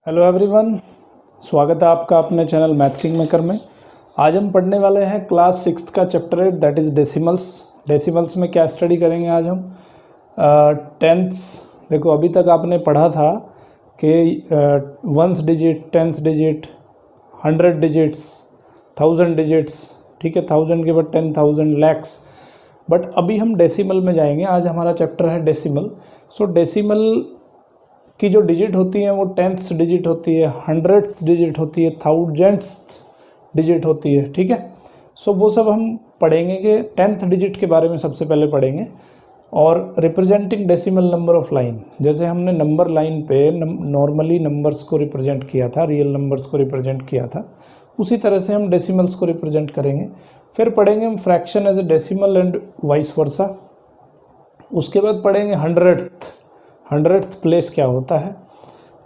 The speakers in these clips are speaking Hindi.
हेलो एवरीवन, स्वागत है आपका अपने चैनल मैथ किंग मेकर में। आज हम पढ़ने वाले हैं क्लास 6 का chapter 8 that is decimals. Decimals में क्या स्टडी करेंगे आज हम? टेंथ्स। देखो अभी तक आपने पढ़ा था कि ones digit, tens digit, 100 digits, 1000 digits, ठीक है, 1000 के बाद 10,000, लैक्स। बट अभी हम डेसिमल में जाएंगे। आज हमारा चैप्टर है डेसिमल। सो डेसिमल की जो डिजिट होती हैं वो 10th डिजिट होती है, 100th डिजिट होती है, 1000th डिजिट होती है, ठीक है। सो वो सब हम पढ़ेंगे कि 10th डिजिट के बारे में सबसे पहले पढ़ेंगे। और representing decimal number of line, जैसे हमने नंबर लाइन पे नॉर्मली नंबर्स को रिप्रेजेंट किया था, रियल नंबर्स को रिप्रेजेंट किया था, उसी तरह से हम डेसिमल्स को रिप्रेजेंट करेंगे। फिर पढ़ेंगे हम fraction as a decimal and vice versa. उसके बाद पढ़ेंगे 100th प्लेस क्या होता है।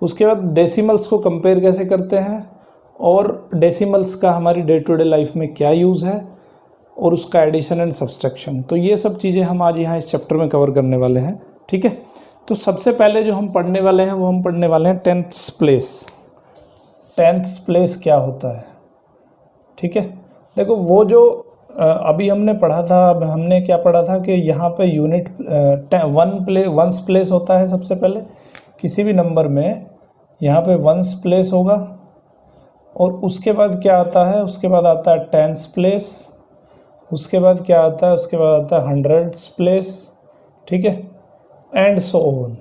उसके बाद डेसिमल्स को कंपेयर कैसे करते हैं और डेसिमल्स का हमारी डे टू डे लाइफ में क्या यूज़ है और उसका एडिशन एंड सब्सट्रैक्शन। तो ये सब चीज़ें हम आज यहाँ इस चैप्टर में कवर करने वाले हैं, ठीक है। तो सबसे पहले जो हम पढ़ने वाले हैं वो हम पढ़ने वाले हैं 10th प्लेस। 10th प्लेस क्या होता है, ठीक है। देखो वो जो अभी हमने पढ़ा था, अब हमने क्या पढ़ा था कि यहाँ पे यूनिट वंस प्लेस होता है। सबसे पहले किसी भी नंबर में यहाँ पे वंस प्लेस होगा और उसके बाद क्या आता है, उसके बाद आता है टेंस प्लेस, उसके बाद क्या आता है, उसके बाद आता है 100th प्लेस, ठीक है, एंड सो ऑन।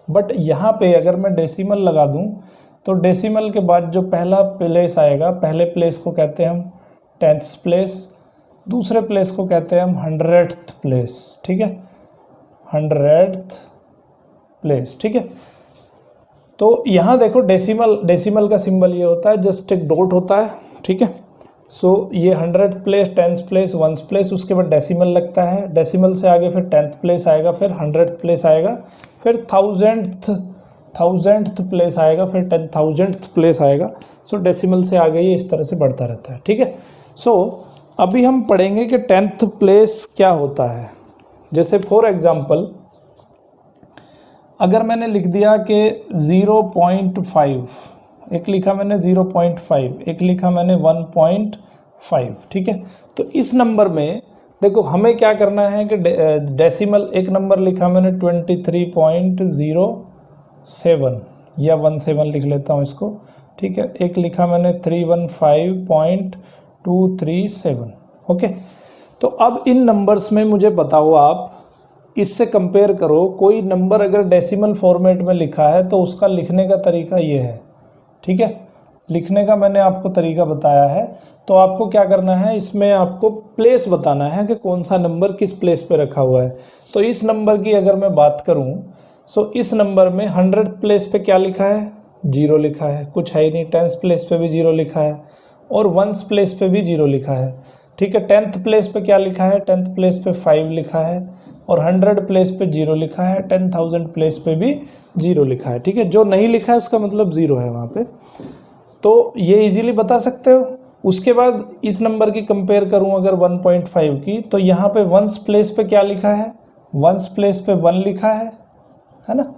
बट यहाँ पे अगर मैं डेसिमल लगा दूँ तो डेसिमल के बाद जो पहला प्लेस आएगा, पहले प्लेस को कहते हैं हम 10th प्लेस, दूसरे प्लेस को कहते हैं हम 100th प्लेस, ठीक है, 100th प्लेस, ठीक है। तो यहाँ देखो डेसिमल का सिंबल ये होता है, जस्ट एक डॉट होता है, ठीक है। सो ये 100th place, 10th place, ones place, उसके बाद डेसिमल लगता है। डेसिमल से आगे फिर 10th प्लेस आएगा, फिर 100th प्लेस आएगा, फिर 1000th प्लेस आएगा, फिर 10,000th प्लेस आएगा। सो डेसिमल से आगे ये इस तरह से बढ़ता रहता है, ठीक है। सो अभी हम पढ़ेंगे कि 10th प्लेस क्या होता है। जैसे फॉर एग्जांपल अगर मैंने लिख दिया कि 0.5, एक लिखा मैंने 0.5, एक लिखा मैंने 1.5, ठीक है। तो इस नंबर में देखो हमें क्या करना है कि डेसिमल, एक नंबर लिखा मैंने 23.07 या 17 लिख लेता हूँ इसको, ठीक है। एक लिखा मैंने 315.237, ओके। तो अब इन नंबर्स में मुझे बताओ, आप इससे कंपेयर करो, कोई नंबर अगर डेसिमल फॉर्मेट में लिखा है तो उसका लिखने का तरीका ये है, ठीक है। लिखने का मैंने आपको तरीका बताया है। तो आपको क्या करना है, इसमें आपको प्लेस बताना है कि कौन सा नंबर किस प्लेस पे रखा हुआ है। तो इस नंबर की अगर मैं बात करूं, सो इस नंबर में 100th प्लेस पे क्या लिखा है, 0 लिखा है, कुछ है ही नहीं। 10th प्लेस पे भी 0 लिखा है और वंस प्लेस पे भी 0 लिखा है, ठीक है। 10th प्लेस पे क्या लिखा है, 10th प्लेस पे 5 लिखा है और 100 प्लेस पे 0 लिखा है, 10,000 प्लेस पे भी 0 लिखा है, ठीक है। जो नहीं लिखा है उसका मतलब 0 है वहाँ पे। तो ये इजीली बता सकते हो। उसके बाद इस नंबर की कंपेयर करूँ अगर 1.5 की, तो यहाँ पे वंस प्लेस पे क्या लिखा है, वंस प्लेस पे 1 लिखा है ना,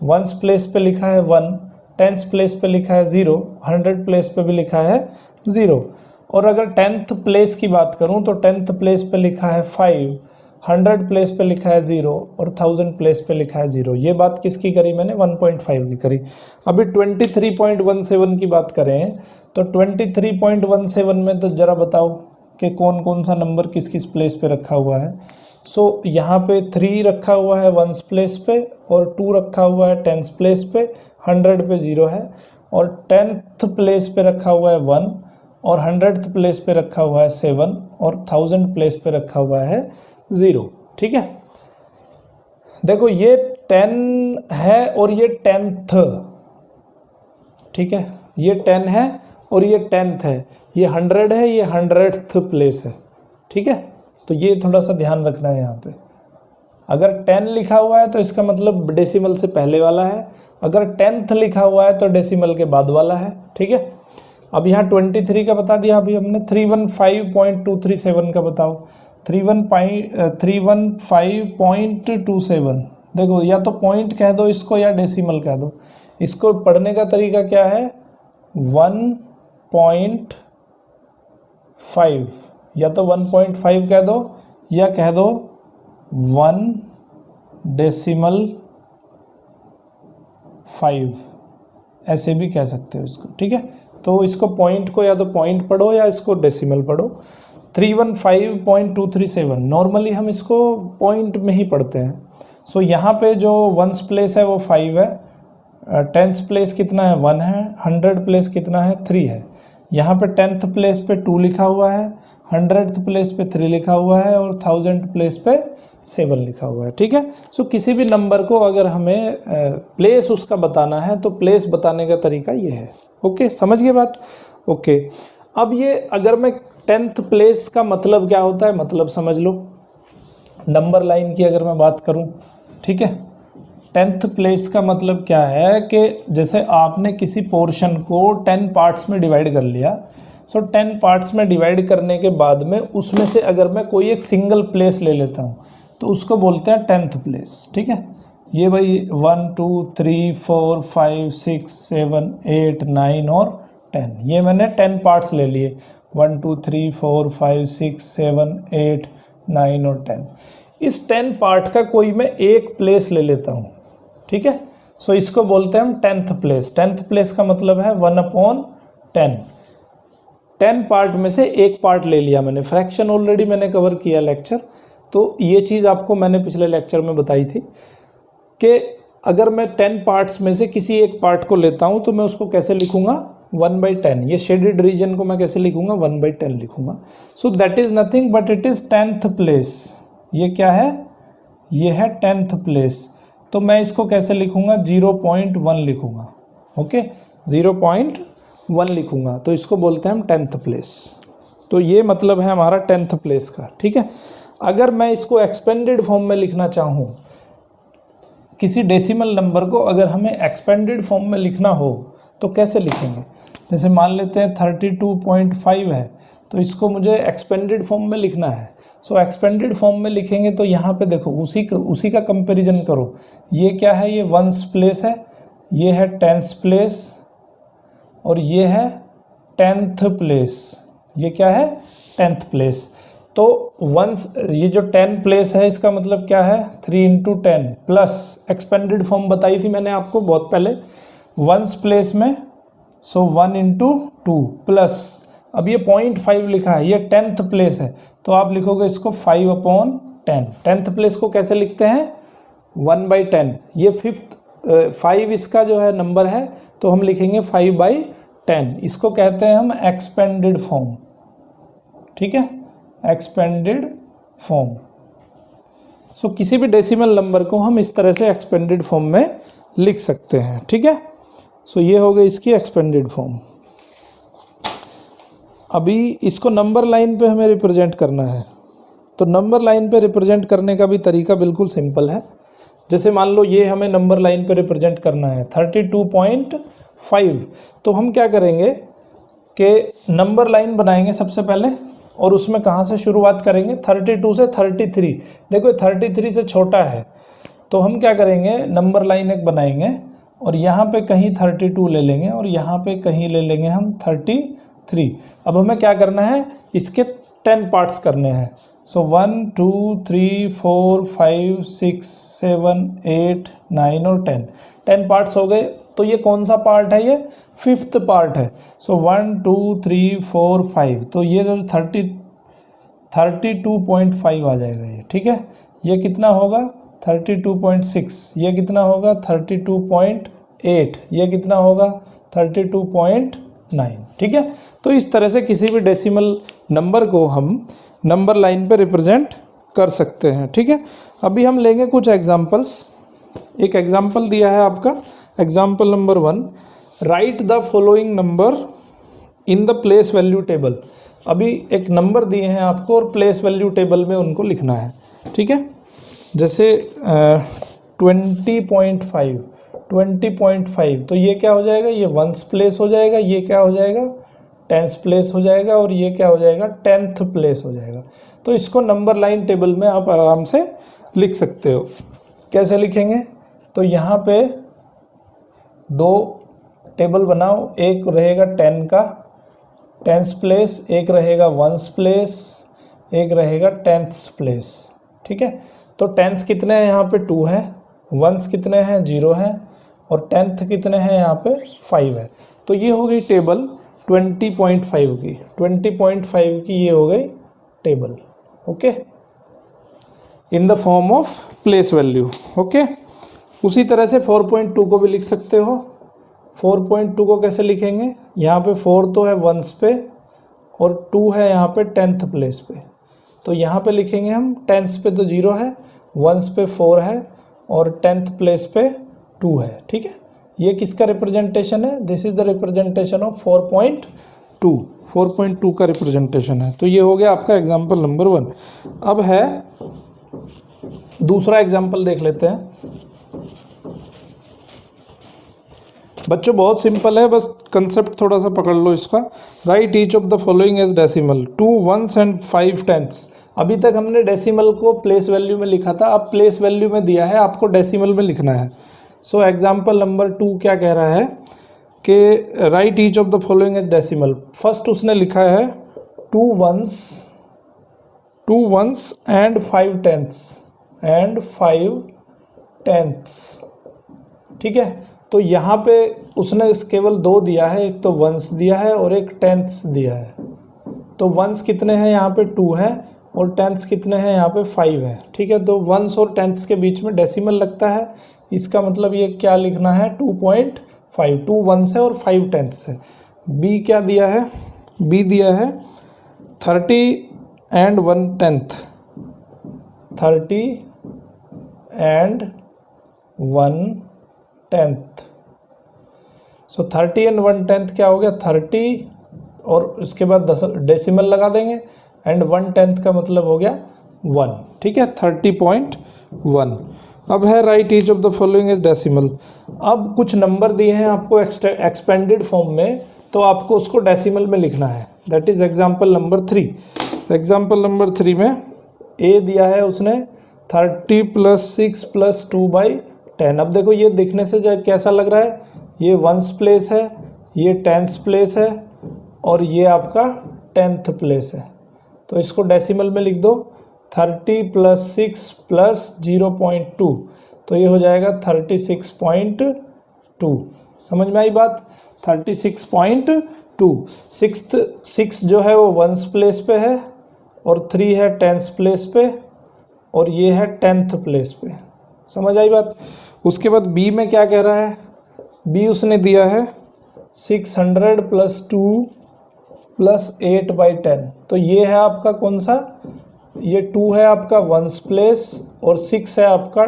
वंस प्लेस पे लिखा है 1, 10th प्लेस पे लिखा है 0, 100 प्लेस पे भी लिखा है 0। और अगर 10th प्लेस की बात करूं तो 10th प्लेस पे लिखा है 5, 100 प्लेस पे लिखा है 0 और 1000 प्लेस पे लिखा है 0। ये बात किसकी करी मैंने, 1.5 की करी। अभी 23.17 की बात करें तो 23.17 में तो ज़रा बताओ कि कौन कौन सा नंबर किस किस प्लेस पे रखा हुआ है। सो यहाँ पे 3 रखा हुआ है वंस प्लेस पे और 2 रखा हुआ है 10th प्लेस पे, 100 पे 0 है और 10th प्लेस पे रखा हुआ है 1 और 100th प्लेस पे रखा हुआ है 7 और 1000 प्लेस पे रखा हुआ है 0, ठीक है। देखो ये 10 है और ये 10th, ठीक है, ये 10 है और ये 10th है, ये 100 है, ये 100th प्लेस है, ठीक है। तो ये थोड़ा सा ध्यान रखना है यहाँ पे। अगर 10 लिखा हुआ है तो इसका मतलब डेसिमल से पहले वाला है, अगर 10th लिखा हुआ है तो डेसिमल के बाद वाला है, ठीक है। अब यहाँ 23 का बता दिया अभी हमने, 315.237 का बताओ, 315.27। देखो या तो पॉइंट कह दो इसको या डेसिमल कह दो। इसको पढ़ने का तरीका क्या है, 1.5 या तो 1.5 कह दो या कह दो 1.5, ऐसे भी कह सकते हो इसको, ठीक है। तो इसको पॉइंट को या तो पॉइंट पढ़ो या इसको डेसिमल पढ़ो। 315.237 नॉर्मली हम इसको पॉइंट में ही पढ़ते हैं। सो यहाँ पे जो वंस प्लेस है वो 5 है, टेंस प्लेस कितना है 1 है, 100 प्लेस कितना है 3 है। यहाँ पे 10th प्लेस पे 2 लिखा हुआ है, 100th प्लेस पे 3 लिखा हुआ है और 1000th प्लेस पे 7 लिखा हुआ है, ठीक है। सो किसी भी नंबर को अगर हमें प्लेस उसका बताना है तो प्लेस बताने का तरीका ये है। ओके, समझ गए बात। ओके, अब ये अगर मैं 10th प्लेस का मतलब क्या होता है, मतलब समझ लो। नंबर लाइन की अगर मैं बात करूं, ठीक है, 10th प्लेस का मतलब क्या है कि जैसे आपने किसी पोर्शन को 10 पार्ट्स में डिवाइड कर लिया। सो 10 पार्ट्स में डिवाइड करने के बाद में उसमें से अगर मैं कोई एक सिंगल प्लेस ले लेता हूं तो उसको बोलते हैं 10th प्लेस, ठीक है। ये भाई 1 2 3 4 5 6 7 8 9 और 10, ये मैंने 10 पार्ट्स ले लिए, 1 2 3 4 5 6 7 8 9 और 10। इस 10 पार्ट का कोई मैं एक प्लेस ले लेता हूँ, ठीक है। सो इसको बोलते हैं हम 10th प्लेस। 10th प्लेस का मतलब है 1/10। 10 पार्ट में से एक पार्ट ले लिया मैंने। फ्रैक्शन ऑलरेडी मैंने कवर किया लेक्चर, तो ये चीज़ आपको मैंने पिछले लेक्चर में बताई थी कि अगर मैं 10 पार्ट्स में से किसी एक पार्ट को लेता हूँ तो मैं उसको कैसे लिखूंगा 1/10। ये शेडेड रीजन को मैं कैसे लिखूंगा 1/10 लिखूंगा। So that is nothing but it is 10th place. ये क्या है, ये है 10th प्लेस। तो मैं इसको कैसे लिखूंगा 0.1 लिखूंगा। ओके, 0.1 लिखूंगा, तो इसको बोलते हैं हम 10th प्लेस। तो ये मतलब है हमारा 10th प्लेस का, ठीक है। अगर मैं इसको एक्सपेंडेड फॉर्म में लिखना चाहूँ, किसी डेसिमल नंबर को अगर हमें एक्सपेंडेड फॉर्म में लिखना हो तो कैसे लिखेंगे। जैसे मान लेते हैं 32.5 है, तो इसको मुझे एक्सपेंडेड फॉर्म में लिखना है। सो एक्सपेंडेड फॉर्म में लिखेंगे तो यहाँ पे देखो उसी का कंपैरिजन करो। ये क्या है, ये 1th प्लेस है, ये है 10th प्लेस और ये है 10th प्लेस। ये क्या है 10th प्लेस। तो वंस ये जो 10 प्लेस है इसका मतलब क्या है 3 × 10 प्लस एक्सपेंडेड फॉर्म बताई थी मैंने आपको बहुत पहले 1st प्लेस में। सो 1 × 2 प्लस, अब ये 0.5 लिखा है, ये 10th प्लेस है, तो आप लिखोगे इसको 5/10। 10th प्लेस को कैसे लिखते हैं 1/10। ये 5 इसका जो है नंबर है, तो हम लिखेंगे 5/10। इसको कहते हैं हम एक्सपेंडेड फॉर्म, ठीक है, एक्सपेंडेड फॉर्म। सो किसी भी डेसिमल नंबर को हम इस तरह से एक्सपेंडेड फॉर्म में लिख सकते हैं, ठीक है। सो ये हो गई इसकी एक्सपेंडेड फॉर्म। अभी इसको नंबर लाइन पे हमें रिप्रेजेंट करना है, तो नंबर लाइन पे रिप्रेजेंट करने का भी तरीका बिल्कुल सिंपल है। जैसे मान लो ये हमें नंबर लाइन पे रिप्रेजेंट करना है 32.5, तो हम क्या करेंगे कि नंबर लाइन बनाएंगे सबसे पहले, और उसमें कहाँ से शुरुआत करेंगे 32 से 33। देखो 33 से छोटा है, तो हम क्या करेंगे नंबर लाइन एक बनाएंगे और यहाँ पे कहीं 32 ले लेंगे और यहाँ पे कहीं ले लेंगे हम 33। अब हमें क्या करना है, इसके 10 पार्ट्स करने हैं। सो 1 2 3 4 5 6 7 8 9 और 10 पार्ट्स हो गए। तो ये कौन सा पार्ट है, ये 5th पार्ट है। सो 1 2 3 4 5, तो ये जो 32.5 आ जाएगा ये, ठीक है। ये कितना होगा 32.6, ये कितना होगा 32.8, ये कितना होगा 32.9, ठीक है। तो इस तरह से किसी भी डेसिमल नंबर को हम नंबर लाइन पे रिप्रेजेंट कर सकते हैं, ठीक है। अभी हम लेंगे कुछ एग्जांपल्स। एक एग्जांपल दिया है आपका, example number 1, right the following number in the place value table. अभी एक नंबर दिए हैं आपको और प्लेस वैल्यू टेबल में उनको लिखना है, ठीक है। जैसे 20.5, तो ये क्या हो जाएगा, ये 1st प्लेस हो जाएगा, ये क्या हो जाएगा 10th प्लेस हो जाएगा और ये क्या हो जाएगा 10th प्लेस हो जाएगा। तो इसको नंबर लाइन टेबल में आप आराम से लिख सकते हो। कैसे लिखेंगे, तो यहाँ पे दो टेबल बनाओ, एक रहेगा 10 का 10th प्लेस, एक रहेगा 1st प्लेस, एक रहेगा 10th प्लेस। ठीक है, तो 10th कितने हैं यहाँ पे 2 है, 1st कितने हैं 0 है, और 10th कितने हैं यहाँ पे 5 है। तो ये हो गई टेबल 20.5 की, 20.5 की ये हो गई table. Okay, in the form of place value. Okay, उसी तरह से 4.2 को भी लिख सकते हो। 4.2 को कैसे लिखेंगे, यहाँ पे 4 तो है 1s पे और 2 है यहाँ पे 10th प्लेस पे, तो यहाँ पे लिखेंगे हम 10th पे तो 0 है, 1s पे 4 है और 10th प्लेस पे 2 है। ठीक है, ये किसका रिप्रेजेंटेशन है, this is the representation of 4.2, 4.2 का रिप्रेजेंटेशन है। तो ये हो गया आपका एग्जाम्पल नंबर 1। अब है दूसरा एग्जाम्पल देख लेते हैं। बच्चों बहुत सिंपल है, बस कंसेप्ट थोड़ा सा पकड़ लो इसका। Write each of the following as decimal, 2 1s and 5 10ths। अभी तक हमने डेसिमल को प्लेस वैल्यू में लिखा था, अब प्लेस वैल्यू में दिया है, आपको डेसिमल में लिखना है। सो एग्जाम्पल नंबर 2 क्या कह रहा है कि write each of the following as decimal. First उसने लिखा है 2 1s एंड 5 10ths। ठीक है, तो यहाँ पे उसने केवल 2 दिया है, एक तो 1s दिया है और एक 10ths दिया है। तो 1s कितने हैं यहाँ पे 2 है और 10ths कितने हैं यहाँ पे 5 है। ठीक है, तो 1s और 10ths के बीच में डेसिमल लगता है, इसका मतलब ये क्या लिखना है 2.5, 2 1s है और 5 10ths है। बी क्या दिया है, बी दिया है 30 एंड 1/10, 30 एंड 1/10। सो 30 एंड 1/10 क्या हो गया 30 और उसके बाद 10 डेसिमल लगा देंगे एंड 1/10 का मतलब हो गया 1। ठीक है, 30.1। अब है right each of the following is decimal. अब कुछ नंबर दिए हैं आपको एक्सपेंडेड फॉर्म में, तो आपको उसको डेसिमल में लिखना है। That is example number 3। Example number 3 में ए दिया है उसने 30 + 6 + 2/10। अब देखो ये दिखने से जो कैसा लग रहा है, ये 1s प्लेस है, ये 10th प्लेस है और ये आपका 10th प्लेस है। तो इसको डेसिमल में लिख दो 30 + 6 + 0.2, तो ये हो जाएगा 36.2। समझ में आई बात, 36.2। 6 जो है वो 1s प्लेस पे है और 3 है 10th प्लेस पे और ये है 10th प्लेस पे। समझ आई बात। उसके बाद बी में क्या कह रहा है, बी उसने दिया है 600 + 2 + 8/10। तो ये है आपका कौन सा, ये 2 है आपका 1s प्लेस और 6 है आपका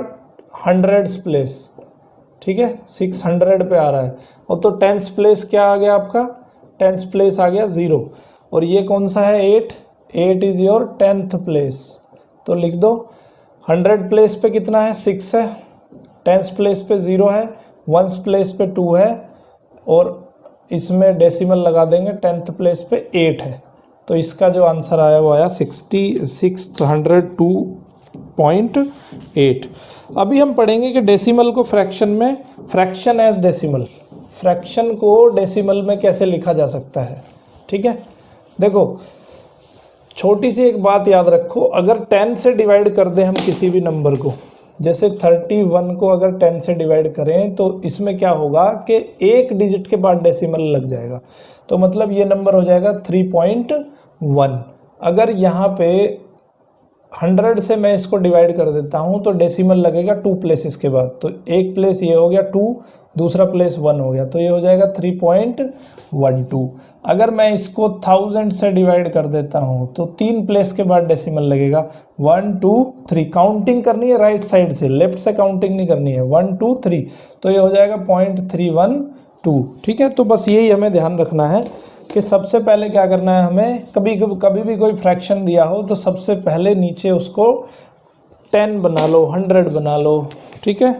100s प्लेस। ठीक है, 600 पे आ रहा है। और तो 10th प्लेस क्या आ गया आपका, 10th प्लेस आ गया 0 और ये कौन सा है 8 इज योर 10th प्लेस। तो लिख दो 100 प्लेस पे कितना है 6 है, 10th प्लेस पे 0 है, 1s प्लेस पे 2 है और इसमें डेसिमल लगा देंगे 10th प्लेस पे 8 है। तो इसका जो आंसर आया वो आया 602.8। अभी हम पढ़ेंगे कि डेसिमल को फ्रैक्शन में, फ्रैक्शन एज डेसिमल, फ्रैक्शन को डेसिमल में कैसे लिखा जा सकता है। ठीक है, देखो छोटी सी एक बात याद रखो, अगर 10 से डिवाइड कर दें हम किसी भी नंबर को, जैसे 31 को अगर 10 से डिवाइड करें तो इसमें क्या होगा कि एक डिजिट के बाद डेसिमल लग जाएगा, तो मतलब ये नंबर हो जाएगा 3.1। अगर यहाँ पे 100 से मैं इसको डिवाइड कर देता हूँ तो डेसिमल लगेगा 2 प्लेसेस के बाद, तो एक प्लेस ये हो गया 2, दूसरा प्लेस 1 हो गया, तो ये हो जाएगा 3.12। अगर मैं इसको 1000 से डिवाइड कर देता हूँ तो 3 प्लेस के बाद डेसिमल लगेगा 1 2 3। काउंटिंग करनी है राइट साइड से, लेफ्ट से काउंटिंग नहीं करनी है, 1 2 3, तो ये हो जाएगा 0.312। ठीक है, तो बस यही हमें ध्यान रखना है कि सबसे पहले क्या करना है हमें, कभी भी कोई फ्रैक्शन दिया हो तो सबसे पहले नीचे उसको 10 बना लो, 100 बना लो। ठीक है,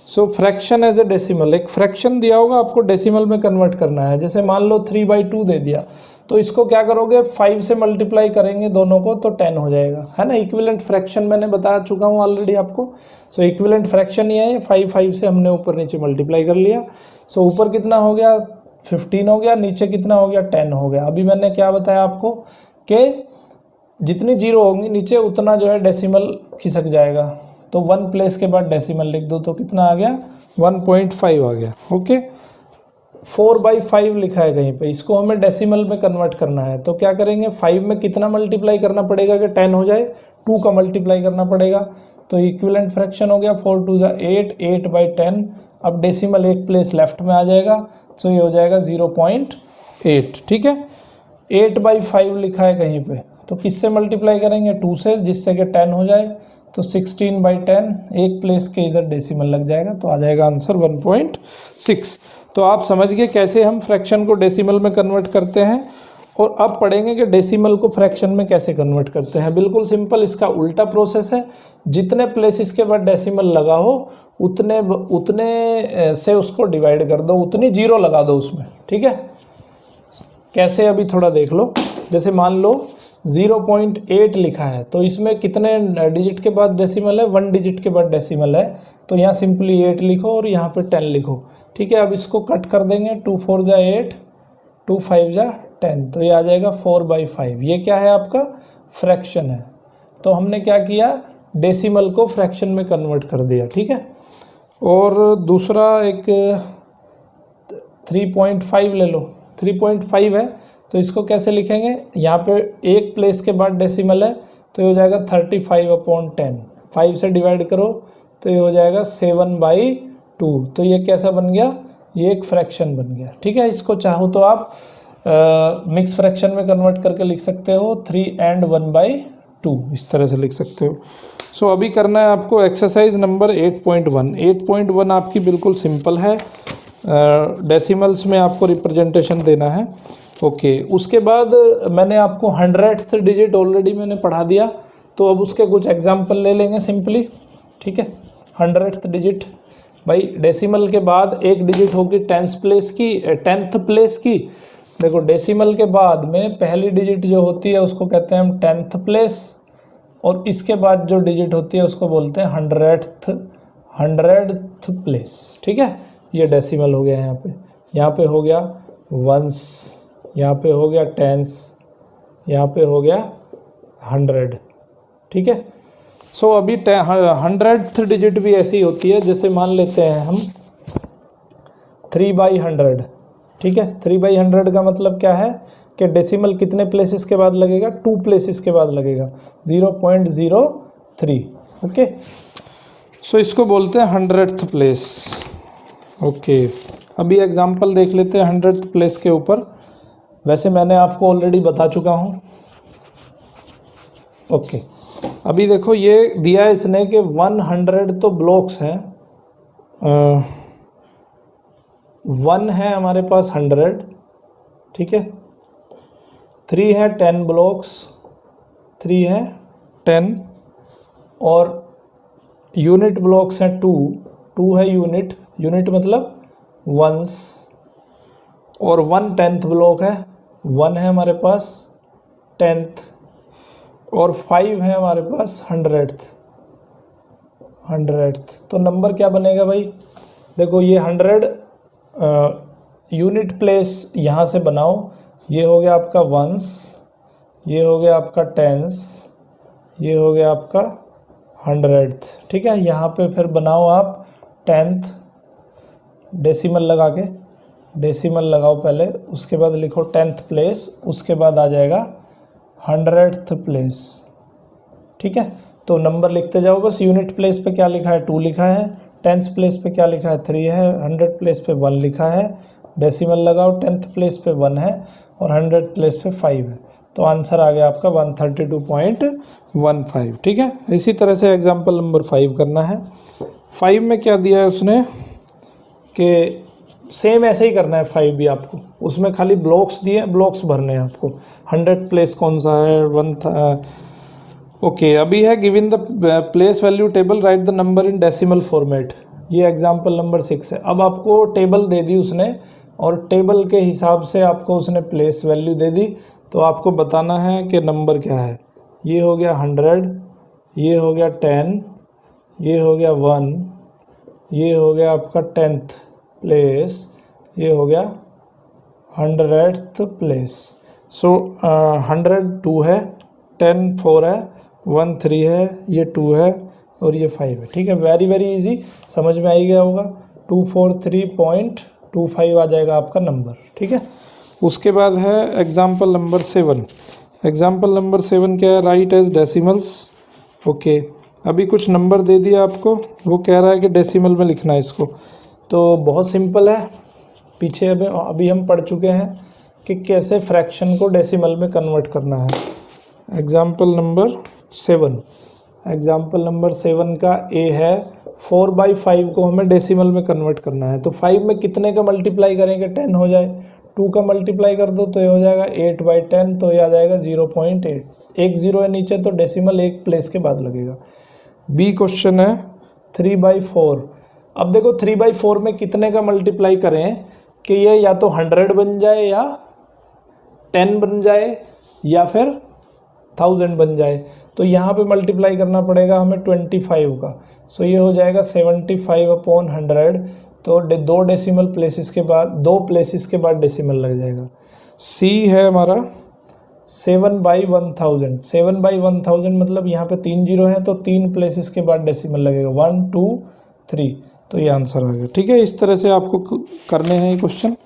सो फ्रैक्शन एज ए डेसिमल, एक फ्रैक्शन दिया होगा आपको डेसिमल में कन्वर्ट करना है। जैसे मान लो 3/2 दे दिया, तो इसको क्या करोगे 5 से मल्टीप्लाई करेंगे दोनों को तो 10 हो जाएगा, है ना। इक्विवेलेंट फ्रैक्शन मैंने बता चुका हूँ ऑलरेडी आपको। सो इक्विवेलेंट फ्रैक्शन ये है, 5 से हमने ऊपर नीचे मल्टीप्लाई कर लिया। सो ऊपर कितना हो गया 15 हो गया, नीचे कितना हो गया 10 हो गया। अभी मैंने क्या बताया आपको कि जितनी जीरो होंगी नीचे उतना जो है डेसिमल खिसक जाएगा। तो 1 प्लेस के बाद डेसिमल लिख दो तो कितना आ गया 1.5 आ गया। ओके, 4/5 लिखा है कहीं पे, इसको हमें डेसिमल में कन्वर्ट करना है। तो क्या करेंगे 5 में कितना मल्टीप्लाई करना पड़ेगा कि 10 हो जाए, 2 का मल्टीप्लाई करना पड़ेगा। तो इक्विवेलेंट फ्रैक्शन हो गया 4 2 8, 8/10। अब डेसिमल एक प्लेस लेफ्ट में आ जाएगा, तो ये हो जाएगा 0.8। ठीक है, 8/5 लिखा है कहीं पे, तो किससे मल्टीप्लाई करेंगे 2 से, जिससे कि 10 हो जाए। तो 16/10 एक प्लेस के इधर डेसिमल लग जाएगा, तो आ जाएगा आंसर 1.6। तो आप समझ गए कैसे हम फ्रैक्शन को डेसिमल में कन्वर्ट करते हैं। और अब पढ़ेंगे कि डेसिमल को फ्रैक्शन में कैसे कन्वर्ट करते हैं। बिल्कुल सिंपल, इसका उल्टा प्रोसेस है। जितने प्लेसेस के बाद डेसिमल लगा हो उतने से उसको डिवाइड कर दो, उतनी जीरो लगा दो उसमें। ठीक है, कैसे अभी थोड़ा देख लो। जैसे मान लो 0.8 लिखा है, तो इसमें कितने डिजिट के बाद डेसिमल है 1 डिजिट के बाद डेसिमल है। तो यहाँ सिंपली 8 लिखो और यहाँ पे 10 लिखो। ठीक है, अब इसको कट कर देंगे, 2 4 जा 8, 2 5 जा 10, तो ये आ जाएगा 4/5। ये क्या है आपका फ्रैक्शन है। तो हमने क्या किया डेसिमल को फ्रैक्शन में कन्वर्ट कर दिया। ठीक है, और दूसरा एक 3.5 ले लो। 3.5 है तो इसको कैसे लिखेंगे, यहाँ पे एक प्लेस के बाद डेसिमल है, तो ये हो जाएगा 35/10। 5 से डिवाइड करो तो ये हो जाएगा 7/2। तो ये कैसा बन गया, ये एक फ्रैक्शन बन गया। ठीक है, इसको चाहो तो आप मिक्स फ्रैक्शन में कन्वर्ट करके लिख सकते हो 3 and 1/2, इस तरह से लिख सकते हो। सो अभी करना है आपको एक्सरसाइज नंबर 8.1। 8.1 आपकी बिल्कुल सिंपल है, डेसिमल्स में आपको रिप्रेजेंटेशन देना है। ओके, उसके बाद मैंने आपको 100th डिजिट ऑलरेडी मैंने पढ़ा दिया, तो अब उसके कुछ एग्जाम्पल ले लेंगे सिंपली। ठीक है, 100th डिजिट भाई डेसिमल के बाद एक डिजिट होगी 10th प्लेस की। देखो डेसिमल के बाद में पहली डिजिट जो होती है उसको कहते हैं हम 10th प्लेस, और इसके बाद जो डिजिट होती है उसको बोलते हैं 100th प्लेस। ठीक है, ये डेसिमल हो गया यहाँ पे हो गया वंस, यहाँ पे हो गया टेंस, यहाँ पे हो गया 100। ठीक है, सो अभी 100th डिजिट भी ऐसी होती है, जैसे मान लेते हैं हम 3/100। ठीक है, 3/100 का मतलब क्या है कि डेसिमल कितने प्लेसेस के बाद लगेगा 2 प्लेसेस के बाद लगेगा 0.03। ओके, सो इसको बोलते हैं 100th प्लेस। ओके, अभी एग्जांपल देख लेते हैं 100th प्लेस के ऊपर। वैसे मैंने आपको ऑलरेडी बता चुका हूँ। ओके, अभी देखो ये दिया है इसने कि 100 तो ब्लॉक्स हैं, 1 है हमारे पास 100। ठीक है, 3 है 10 ब्लॉक्स, 3 है 10, और यूनिट ब्लॉक्स हैं 2 है यूनिट मतलब वंस, और 1/10 ब्लॉक है, 1 है हमारे पास 10th, और 5 है हमारे पास 100th। तो नंबर क्या बनेगा भाई, देखो ये 100 यूनिट प्लेस यहाँ से बनाओ। ये हो गया आपका वंस, ये हो गया आपका टेंस, ये हो गया आपका 100th। ठीक है, यहाँ पे फिर बनाओ आप 10th, डेसिमल लगा के, डेसिमल लगाओ पहले, उसके बाद लिखो 10th प्लेस, उसके बाद आ जाएगा 100th प्लेस। ठीक है, तो नंबर लिखते जाओ बस। यूनिट प्लेस पे क्या लिखा है 2 लिखा है, 10th प्लेस पे क्या लिखा है 3 है, 100 प्लेस पे 1 लिखा है, डेसिमल लगाओ, 10th प्लेस पे 1 है और 100 प्लेस पे 5 है। तो आंसर आ गया आपका 132.15। ठीक है, इसी तरह से एग्जाम्पल नंबर 5 करना है। 5 में क्या दिया है उसने कि सेम ऐसे ही करना है 5 भी आपको, उसमें खाली ब्लॉक्स दिए, ब्लॉक्स भरने हैं आपको। 100 प्लेस कौन सा है 1 था। ओके, अभी है given the place value table, right the number in decimal format. ये एग्जाम्पल नंबर 6 है। अब आपको टेबल दे दी उसने, और टेबल के हिसाब से आपको उसने प्लेस वैल्यू दे दी, तो आपको बताना है कि नंबर क्या है। ये हो गया 100, ये हो गया 10, ये हो गया 1, ये हो गया आपका 10th प्लेस, ये हो गया 100th प्लेस। सो 100 2 है, 10 4 है, 1 3 है, ये 2 है और ये 5 है। ठीक है, वेरी वेरी इजी, समझ में आ ही गया होगा। 243.25 आ जाएगा आपका नंबर। ठीक है, उसके बाद है एग्जाम्पल नंबर 7। एग्जाम्पल नंबर 7 क्या है? Right as decimals. ओके, अभी कुछ नंबर दे दिया आपको, वो कह रहा है कि डेसिमल में लिखना है इसको। तो बहुत सिंपल है, पीछे अभी हम पढ़ चुके हैं कि कैसे फ्रैक्शन को डेसिमल में कन्वर्ट करना है। एग्जाम्पल नंबर 7, एग्जाम्पल नंबर 7 का ए है 4/5 को हमें डेसिमल में कन्वर्ट करना है। तो 5 में कितने का मल्टीप्लाई करेंगे? 10 हो जाए। 2 का मल्टीप्लाई कर दो तो ये हो जाएगा 8/10, तो ये आ जाएगा 0.8। एक जीरो है नीचे तो डेसिमल एक प्लेस के बाद लगेगा। बी क्वेश्चन है 3/4। अब देखो 3/4 में कितने का मल्टीप्लाई करें कि ये या तो 100 बन जाए या 10 बन जाए या फिर 1000 बन जाए। तो यहाँ पे मल्टीप्लाई करना पड़ेगा हमें 25 का। सो ये हो जाएगा 75/100। तो दो डेसिमल प्लेसेस के बाद, 2 प्लेसेस के बाद डेसिमल लग जाएगा। सी है हमारा 7/1000। 7/1000 मतलब यहाँ पे 3 जीरो हैं तो 3 प्लेसेस के बाद डेसिमल लगेगा, 1 2 3। तो ये आंसर आ गया। ठीक है, इस तरह से आपको करने हैं ये क्वेश्चन।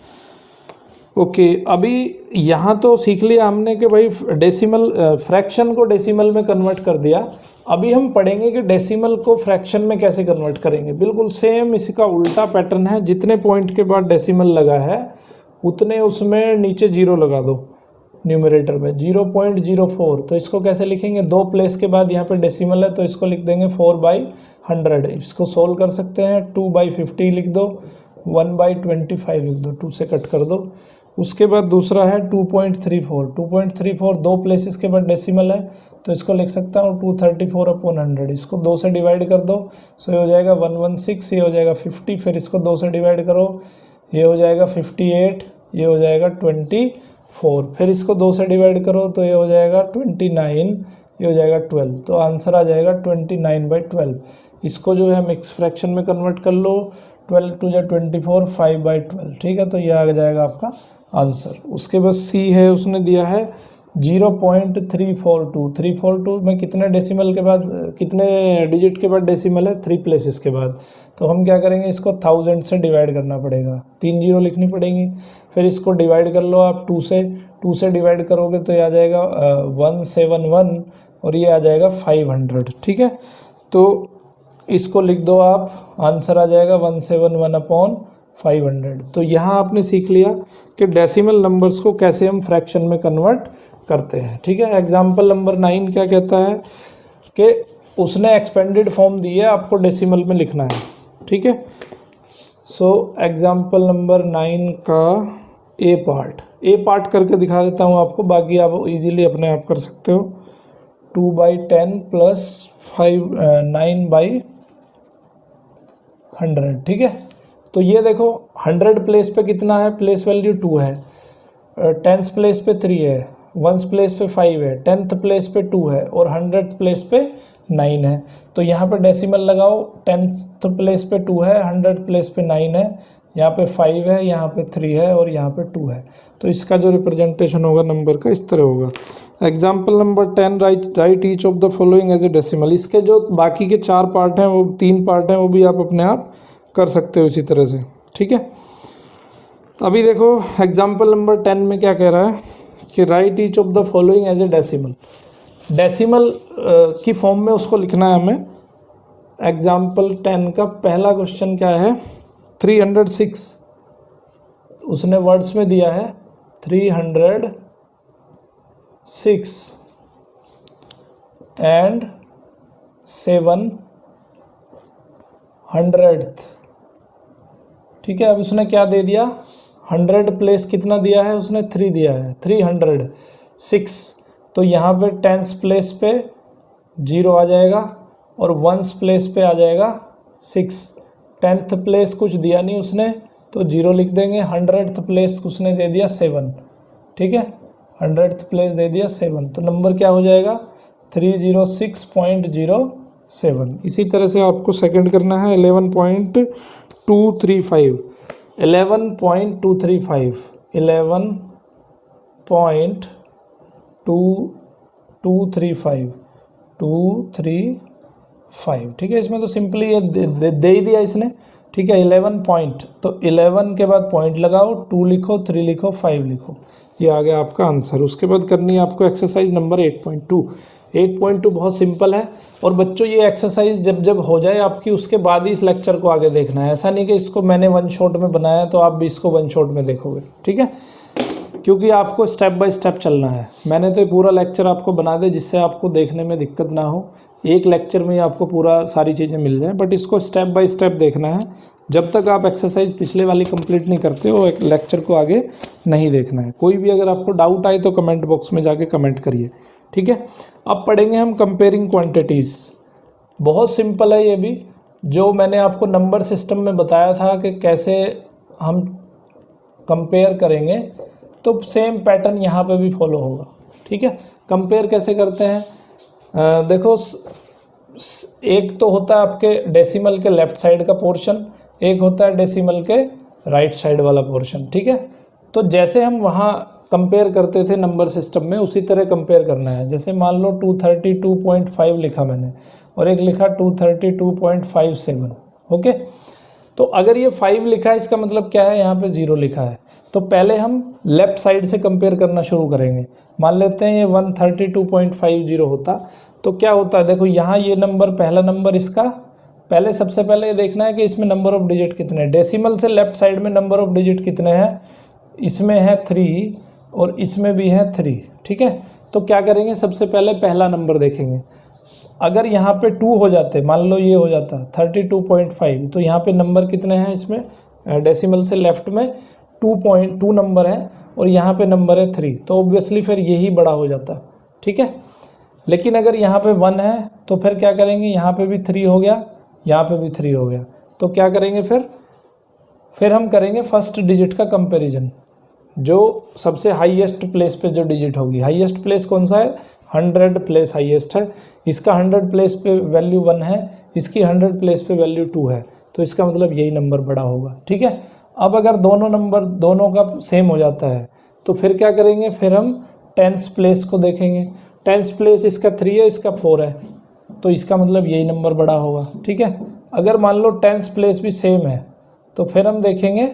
ओके, अभी यहाँ तो सीख लिया हमने कि भाई डेसिमल फ्रैक्शन को डेसिमल में कन्वर्ट कर दिया। अभी हम पढ़ेंगे कि डेसिमल को फ्रैक्शन में कैसे कन्वर्ट करेंगे। बिल्कुल सेम इसका उल्टा पैटर्न है। जितने पॉइंट के बाद डेसिमल लगा है उतने उसमें नीचे जीरो लगा दो न्यूमरेटर में, 0.04। तो इसको कैसे लिखेंगे? 2 प्लेस के बाद यहाँ पे डेसिमल है तो इसको लिख देंगे 4/100। इसको सोल्व कर सकते हैं, 2/50 लिख दो, 1/25 लिख दो, 2 से कट कर दो। उसके बाद दूसरा है 2.34। 2.34 2 प्लेसेस के बाद डेसिमल है तो इसको लिख सकता हूँ 234/100। इसको 2 से डिवाइड कर दो, सो ये हो जाएगा 116, ये हो जाएगा 50। फिर इसको 2 से डिवाइड करो, ये हो जाएगा 58, ये हो जाएगा 24। फिर इसको 2 से डिवाइड करो तो ये हो जाएगा 29, ये हो जाएगा 12। तो आंसर आ जाएगा 29/12। इसको जो है मिक्स फ्रैक्शन में कन्वर्ट कर लो, 12 2 जा 24, 5/12। ठीक है, तो ये आ जाएगा आपका आंसर। उसके बाद सी है, उसने दिया है 0.342। 342 में कितने डेसिमल के बाद, कितने डिजिट के बाद डेसिमल है? 3 प्लेसेस के बाद। तो हम क्या करेंगे, इसको 1000 से डिवाइड करना पड़ेगा, 3 जीरो लिखनी पड़ेंगी। फिर इसको डिवाइड कर लो आप 2 से, 2 से डिवाइड करोगे तो ये आ जाएगा 171 और ये आ जाएगा 500। ठीक है, तो इसको लिख दो आप, आंसर आ जाएगा 171/500। तो यहाँ आपने सीख लिया कि डेसिमल नंबर्स को कैसे हम फ्रैक्शन में कन्वर्ट करते हैं। ठीक है, एग्जाम्पल नंबर 9 क्या कहता है कि उसने एक्सपेंडेड फॉर्म दी है, आपको डेसिमल में लिखना है। ठीक है, सो एग्जाम्पल नंबर 9 का ए पार्ट करके दिखा देता हूँ आपको, बाकी आप इजीली अपने आप कर सकते हो। 2/10 प्लस 9/100। ठीक है, तो ये देखो 100 प्लेस पे कितना है? प्लेस वैल्यू 2 है, 10th प्लेस पे 3 है, 1st प्लेस पे 5 है, 10th प्लेस पे 2 है और 100th प्लेस पे 9 है। तो यहाँ पे डेसिमल लगाओ, 10th प्लेस पे 2 है, 100th प्लेस पे 9 है, यहाँ पे 5 है, यहाँ पे 3 है और यहाँ पे 2 है। तो इसका जो रिप्रेजेंटेशन होगा नंबर का इस तरह होगा। Example number 10, write each of the following as a decimal. इसके जो बाकी के 4 पार्ट हैं, वो 3 पार्ट हैं, वो भी आप अपने आप कर सकते हो इसी तरह से। ठीक है, अभी देखो एग्जाम्पल नंबर 10 में क्या कह रहा है कि write each of the following as a decimal. Decimal की फॉर्म में उसको लिखना है हमें। एग्जाम्पल 10 का पहला क्वेश्चन क्या है? 306 उसने वर्ड्स में दिया है, 306 एंड 700th। ठीक है, अब उसने क्या दे दिया? 100 प्लेस कितना दिया है उसने? 3 दिया है, 306। तो यहाँ पे 10th प्लेस पे 0 आ जाएगा और 1st प्लेस पे आ जाएगा 6। 10th प्लेस कुछ दिया नहीं उसने तो 0 लिख देंगे। 100th प्लेस उसने दे दिया 7। ठीक है, 100th प्लेस दे दिया 7, तो नंबर क्या हो जाएगा? 306.07। इसी तरह से आपको सेकंड करना है 11.235। 11.235 11.235 ठीक है। इसमें तो सिंपली ये दे ही दिया इसने, ठीक है। 11 पॉइंट, तो 11 के बाद पॉइंट लगाओ, 2 लिखो, 3 लिखो, 5 लिखो, ये आ गया आपका आंसर। उसके बाद करनी है आपको एक्सरसाइज नंबर 8.2। 8.2 बहुत सिंपल है। और बच्चों ये एक्सरसाइज जब जब हो जाए आपकी, उसके बाद ही इस लेक्चर को आगे देखना है। ऐसा नहीं कि इसको मैंने वन शॉट में बनाया तो आप भी इसको वन शॉट में देखोगे, ठीक है, क्योंकि आपको स्टेप बाय स्टेप चलना है। मैंने तो पूरा लेक्चर आपको बना दे जिससे आपको देखने में दिक्कत ना हो, एक लेक्चर में आपको पूरा सारी चीज़ें मिल जाए, बट इसको स्टेप बाय स्टेप देखना है। जब तक आप एक्सरसाइज पिछले वाली कंप्लीट नहीं करते हो, एक लेक्चर को आगे नहीं देखना है। कोई भी अगर आपको डाउट आए तो कमेंट बॉक्स में जाके कमेंट करिए, ठीक है। अब पढ़ेंगे हम कंपेयरिंग क्वांटिटीज़। बहुत सिंपल है ये भी, जो मैंने आपको नंबर सिस्टम में बताया था कि कैसे हम कंपेयर करेंगे, तो सेम पैटर्न यहाँ पे भी फॉलो होगा, ठीक है। कंपेयर कैसे करते हैं, देखो, एक तो होता है आपके डेसिमल के लेफ़्ट साइड का पोर्शन, एक होता है डेसिमल के राइट साइड वाला पोर्शन, ठीक है। तो जैसे हम वहाँ कंपेयर करते थे नंबर सिस्टम में, उसी तरह कंपेयर करना है। जैसे मान लो 232.5 लिखा मैंने और एक लिखा 232.57, ओके। तो अगर ये 5 लिखा है, इसका मतलब क्या है, यहाँ पे 0 लिखा है। तो पहले हम लेफ़्ट साइड से कंपेयर करना शुरू करेंगे। मान लेते हैं ये 132.50 होता, तो क्या होता है, देखो यहाँ ये नंबर, पहला नंबर इसका, पहले सबसे पहले ये देखना है कि इसमें नंबर ऑफ डिजिट कितने हैं। डेसिमल से लेफ़्ट साइड में नंबर ऑफ डिजिट कितने हैं, इसमें है 3 और इसमें भी है 3, ठीक है। तो क्या करेंगे, सबसे पहले पहला नंबर देखेंगे। अगर यहाँ पे 2 हो जाते, मान लो ये हो जाता 32.5, तो यहाँ पे नंबर कितने हैं, इसमें डेसिमल से लेफ़्ट में 2.2 नंबर है और यहाँ पे नंबर है 3, तो ऑब्वियसली फिर यही बड़ा हो जाता, ठीक है। लेकिन अगर यहाँ पे 1 है तो फिर क्या करेंगे, यहाँ पे भी 3 हो गया, यहाँ पे भी 3 हो गया, तो क्या करेंगे, फिर हम करेंगे फर्स्ट डिजिट का कंपैरिजन। जो सबसे हाईएस्ट प्लेस पे जो डिजिट होगी, हाईएस्ट प्लेस कौन सा है, 100 प्लेस हाईएस्ट है। इसका 100 प्लेस पे वैल्यू 1 है, इसकी 100 प्लेस पे वैल्यू 2 है, तो इसका मतलब यही नंबर बड़ा होगा, ठीक है। अब अगर दोनों नंबर दोनों का सेम हो जाता है तो फिर क्या करेंगे, फिर हम 10th प्लेस को देखेंगे। 10th प्लेस इसका 3 है, इसका 4 है, तो इसका मतलब यही नंबर बड़ा होगा, ठीक है। अगर मान लो 10th प्लेस भी सेम है तो फिर हम देखेंगे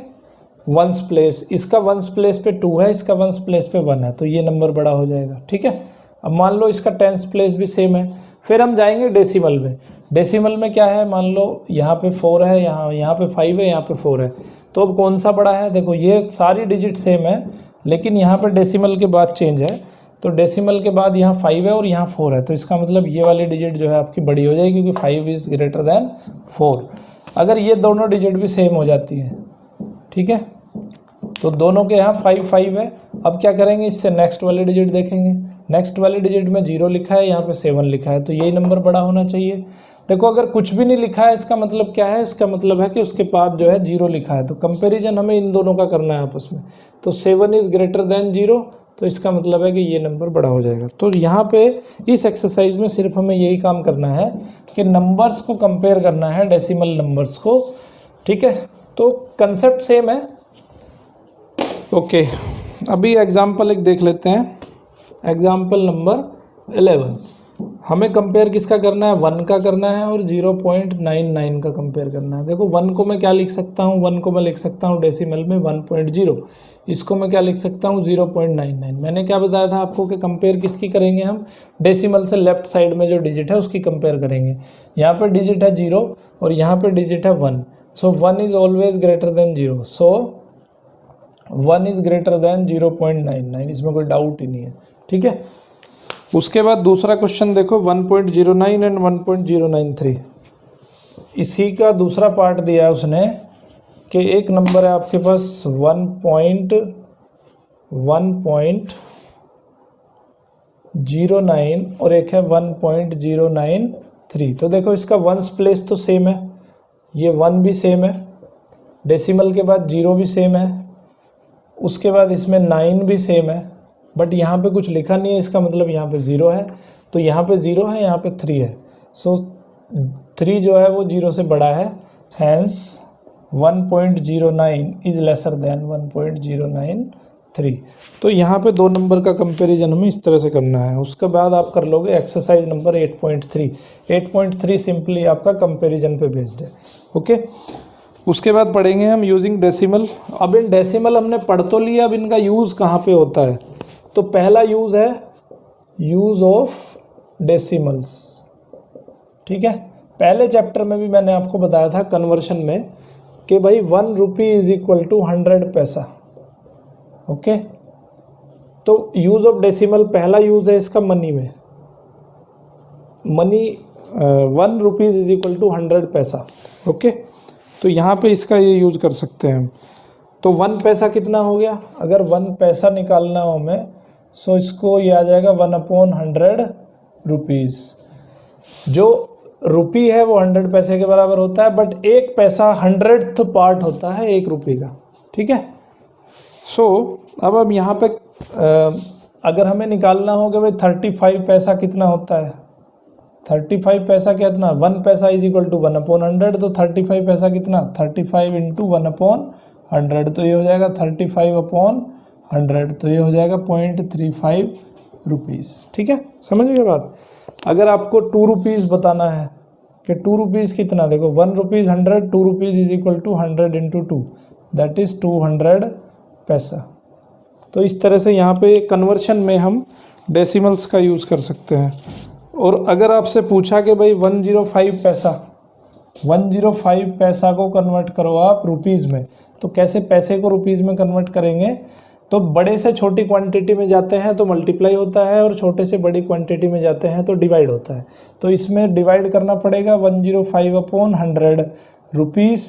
1st प्लेस, इसका 1st प्लेस पे 2 है, इसका 1st प्लेस पे 1 है, तो ये नंबर बड़ा हो जाएगा, ठीक है। अब मान लो इसका 10th प्लेस भी सेम है, फिर हम जाएंगे डेसिमल में। डेसिमल में क्या है, मान लो यहाँ पे 4 है, यहाँ पे 5 है, यहाँ पे 4 है, तो अब कौन सा बड़ा है, देखो ये सारी डिजिट सेम है, लेकिन यहाँ पर डेसिमल के बाद चेंज है। तो डेसिमल के बाद यहाँ 5 है और यहाँ 4 है, तो इसका मतलब ये वाली डिजिट जो है आपकी बड़ी हो जाएगी, क्योंकि 5 इज़ ग्रेटर दैन 4। अगर ये दोनों डिजिट भी सेम हो जाती है, ठीक है, तो दोनों के यहाँ 5 5 है। अब क्या करेंगे, इससे नेक्स्ट वाली डिजिट देखेंगे। नेक्स्ट वाली डिजिट में 0 लिखा है, यहाँ पे 7 लिखा है, तो यही नंबर बड़ा होना चाहिए। देखो अगर कुछ भी नहीं लिखा है, इसका मतलब क्या है, इसका मतलब है कि उसके बाद जो है 0 लिखा है, तो कंपैरिजन हमें इन दोनों का करना है आपस में। तो 7 इज़ ग्रेटर दैन 0, तो इसका मतलब है कि ये नंबर बड़ा हो जाएगा। तो यहाँ पे इस एक्सरसाइज में सिर्फ हमें यही काम करना है कि नंबर्स को कंपेयर करना है, डेसिमल नंबर्स को, ठीक है। तो कंसेप्ट सेम है, ओके। अभी एग्जाम्पल एक देख लेते हैं, एग्जाम्पल नंबर 11। हमें कंपेयर किसका करना है, 1 का करना है और 0.99 का कंपेयर करना है। देखो 1 को मैं क्या लिख सकता हूँ, 1 को मैं लिख सकता हूँ डेसिमल में 1.0, इसको मैं क्या लिख सकता हूँ 0.99। मैंने क्या बताया था आपको कि कंपेयर किसकी करेंगे हम, डेसिमल से लेफ्ट साइड में जो डिजिट है उसकी कंपेयर करेंगे। यहाँ पर डिजिट है 0 और यहाँ पर डिजिट है 1, सो 1 is always greater than 0, so 1 is greater than 0.99, इसमें कोई डाउट ही नहीं है, ठीक है। उसके बाद दूसरा क्वेश्चन देखो, 1.09 एंड 1.093। इसी का दूसरा पार्ट दिया है उसने कि एक नंबर है आपके पास 1.09 और एक है 1.093। तो देखो इसका 1's प्लेस तो सेम है, ये 1 भी सेम है, डेसिमल के बाद 0 भी सेम है, उसके बाद इसमें 9 भी सेम है, बट यहाँ पे कुछ लिखा नहीं है, इसका मतलब यहाँ पे 0 है, तो यहाँ पे 0 है, यहाँ पे 3 है, सो 3 जो है वो 0 से बड़ा है, हैंस 1.09 इज लेसर देन 1.093। तो यहाँ पे 2 नंबर का कंपैरिजन हमें इस तरह से करना है। उसके बाद आप कर लोगे एक्सरसाइज नंबर 8.3। 8.3 सिंपली आपका कंपैरिजन पे बेस्ड है। ओके, उसके बाद पढ़ेंगे हम यूजिंग डेसिमल। अब इन डेसिमल हमने पढ़ तो लिया, अब इनका यूज़ कहाँ पे होता है। तो पहला यूज़ है यूज़ ऑफ डेसिमल्स। ठीक है, पहले चैप्टर में भी मैंने आपको बताया था कन्वर्शन में कि भाई 1 रुपी is equal to 100 paisa. Okay, तो यूज़ ऑफ डेसिमल पहला यूज़ है इसका मनी में। Money 1 rupees is equal to 100 paisa. Okay, तो यहाँ पे इसका ये यूज़ कर सकते हैं हम। तो 1 पैसा कितना हो गया, अगर 1 पैसा निकालना हो हमें सो इसको ये आ जाएगा 1/100 रुपीज़। जो रुपी है वो 100 पैसे के बराबर होता है, बट 1 पैसा 100th पार्ट होता है 1 रुपये का। ठीक है, सो अब यहाँ पे अगर हमें निकालना हो कि भाई 35 पैसा कितना होता है। 35 पैसा कितना, 1 पैसा इज इक्वल टू 1/100। तो 35 पैसा कितना, 35 इंटू 1/100। तो ये हो जाएगा 35/100। तो ये हो जाएगा 0.35 रुपीज़। ठीक है, समझ गए बात। अगर आपको 2 रुपीज़ बताना है कि 2 रुपीज़ कितना, देखो 1 rupees 100, 2 rupees is equal to 100 into 2, that is 200 paisa. तो इस तरह से यहाँ पे कन्वर्शन में हम डेसिमल्स का यूज़ कर सकते हैं। और अगर आपसे पूछा कि भाई 105 पैसा, 105 पैसा को कन्वर्ट करो आप रुपीज़ में, तो कैसे पैसे को रुपीज़ में कन्वर्ट करेंगे। तो बड़े से छोटी क्वांटिटी में जाते हैं तो मल्टीप्लाई होता है, और छोटे से बड़ी क्वांटिटी में जाते हैं तो डिवाइड होता है। तो इसमें डिवाइड करना पड़ेगा 105/100 रुपीज़,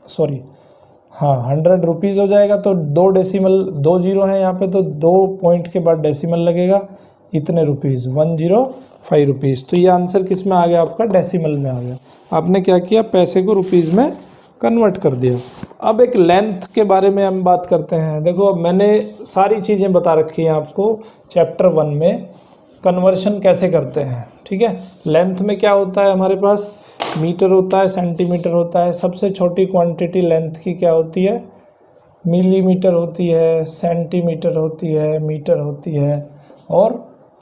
सॉरी हाँ 100 रुपीज़ हो जाएगा। तो 2 डेसिमल 2 जीरो हैं यहाँ पे, तो 2 पॉइंट के बाद डेसिमल लगेगा, इतने रुपीज़ 105 रुपीज़। तो ये आंसर किस में आ गया आपका, डेसिमल में आ गया। आपने क्या किया, पैसे को रुपीज़ में कन्वर्ट कर दिया। अब एक लेंथ के बारे में हम बात करते हैं। देखो अब मैंने सारी चीज़ें बता रखी हैं आपको चैप्टर 1 में, कन्वर्शन कैसे करते हैं। ठीक है, लेंथ में क्या होता है हमारे पास, मीटर होता है, सेंटीमीटर होता है। सबसे छोटी क्वांटिटी लेंथ की क्या होती है, मिलीमीटर होती है, सेंटीमीटर होती है, मीटर होती है और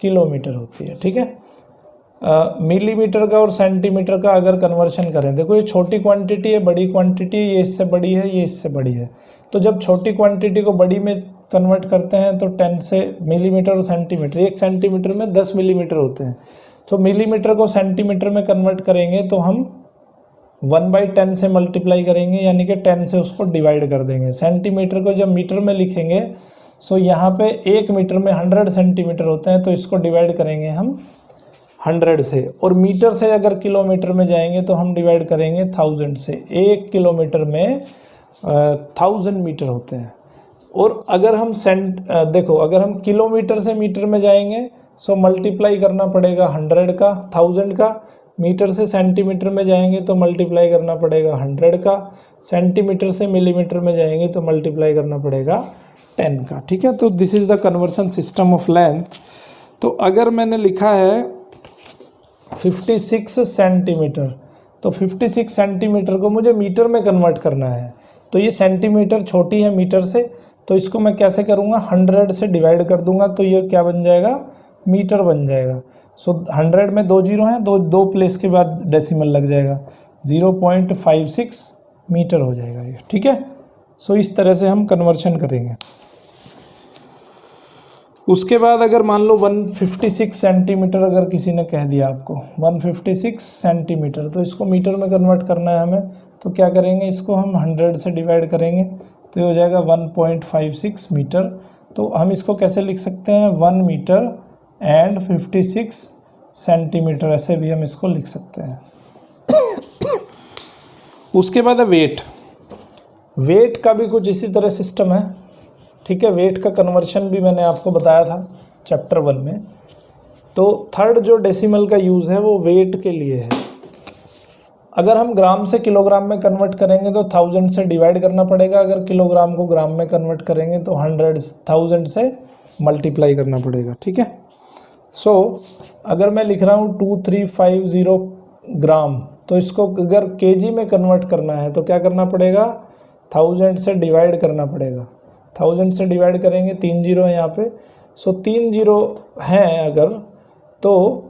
किलोमीटर होती है। ठीक है, मिलीमीटर का और सेंटीमीटर का अगर कन्वर्शन करें, देखो ये छोटी क्वांटिटी है, बड़ी क्वांटिटी है, ये इससे बड़ी है, ये इससे बड़ी है। तो जब छोटी क्वांटिटी को बड़ी में कन्वर्ट करते हैं तो 10 से मिलीमीटर और सेंटीमीटर, 1 सेंटीमीटर में 10 मिलीमीटर होते हैं। तो मिलीमीटर को सेंटीमीटर में कन्वर्ट करेंगे तो हम 1/10 से मल्टीप्लाई करेंगे, यानी कि 10 से उसको डिवाइड कर देंगे। सेंटीमीटर को जब मीटर में लिखेंगे सो यहाँ पे 1 मीटर में 100 सेंटीमीटर होते हैं, तो इसको डिवाइड करेंगे हम 100 से। और मीटर से अगर किलोमीटर में जाएंगे तो हम डिवाइड करेंगे 1000 से। 1 किलोमीटर में 1000 मीटर होते हैं। और अगर हम देखो अगर हम किलोमीटर से मीटर में जाएंगे सो मल्टीप्लाई करना पड़ेगा 100 का, 1000 का। मीटर से सेंटीमीटर में जाएंगे तो मल्टीप्लाई करना पड़ेगा 100 का। सेंटीमीटर से मिलीमीटर में जाएंगे तो मल्टीप्लाई करना पड़ेगा 10 का। ठीक है, तो this is the conversion system of length. तो अगर मैंने लिखा है 56 सेंटीमीटर, तो 56 सेंटीमीटर को मुझे मीटर में कन्वर्ट करना है। तो ये सेंटीमीटर छोटी है मीटर से, तो इसको मैं कैसे करूँगा, 100 से डिवाइड कर दूंगा, तो ये क्या बन जाएगा, मीटर बन जाएगा। सो 100 में 2 जीरो हैं, दो प्लेस के बाद डेसिमल लग जाएगा, 0.56 मीटर हो जाएगा ये। ठीक है, सो इस तरह से हम कन्वर्शन करेंगे। उसके बाद अगर मान लो 156 सेंटीमीटर अगर किसी ने कह दिया आपको 156 सेंटीमीटर, तो इसको मीटर में कन्वर्ट करना है हमें। तो क्या करेंगे, इसको हम 100 से डिवाइड करेंगे तो ये हो जाएगा 1.56 मीटर। तो हम इसको कैसे लिख सकते हैं, 1 मीटर एंड 56 सेंटीमीटर, ऐसे भी हम इसको लिख सकते हैं। उसके बाद है वेट। वेट का भी कुछ इसी तरह सिस्टम है। ठीक है, वेट का कन्वर्शन भी मैंने आपको बताया था चैप्टर 1 में। तो थर्ड जो डेसिमल का यूज़ है वो वेट के लिए है। अगर हम ग्राम से किलोग्राम में कन्वर्ट करेंगे तो 1000 से डिवाइड करना पड़ेगा। अगर किलोग्राम को ग्राम में कन्वर्ट करेंगे तो 1000 से मल्टीप्लाई करना पड़ेगा। ठीक है, सो अगर मैं लिख रहा हूँ 2350 ग्राम, तो इसको अगर केजी में कन्वर्ट करना है तो क्या करना पड़ेगा, 1000 से डिवाइड करना पड़ेगा। 1000 से डिवाइड करेंगे, 3 जीरो है यहाँ पे, सो 3 जीरो हैं अगर, तो